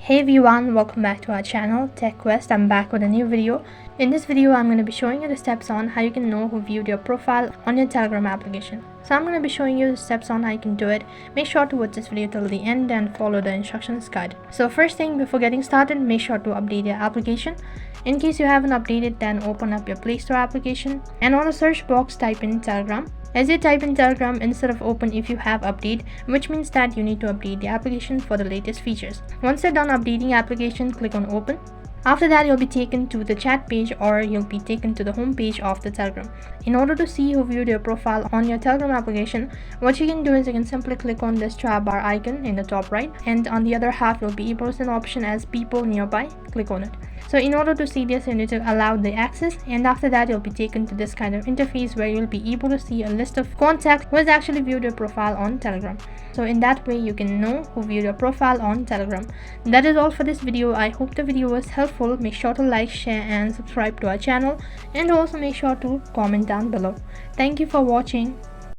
Hey everyone, welcome back to our channel Tech Quest. I'm back with a new video. In this video, I'm going to be showing you the steps on how you can know who viewed your profile on your Telegram application. So I'm going to be showing you the steps on how you can do it. Make sure to watch this video till the end and follow the instructions guide. So first thing, before getting started, make sure to update your application. In case you haven't updated, then open up your Play Store application and on the search box type in Telegram. As you type in Telegram, instead of open if you have update, which means that you need to update the application for the latest features. Once you're done updating application, click on open. After that, you'll be taken to the chat page or you'll be taken to the home page of the Telegram. In order to see who viewed your profile on your Telegram application, what you can do is you can simply click on this tab bar icon in the top right, and on the other half you'll be able to see an option as people nearby. Click on it. So in order to see this, you need to allow the access, and after that you'll be taken to this kind of interface where you'll be able to see a list of contacts who has actually viewed your profile on Telegram. So in that way you can know who viewed your profile on Telegram. That is all for this video. I hope the video was helpful. Make sure to like, share and subscribe to our channel, and also make sure to comment down below. Thank you for watching.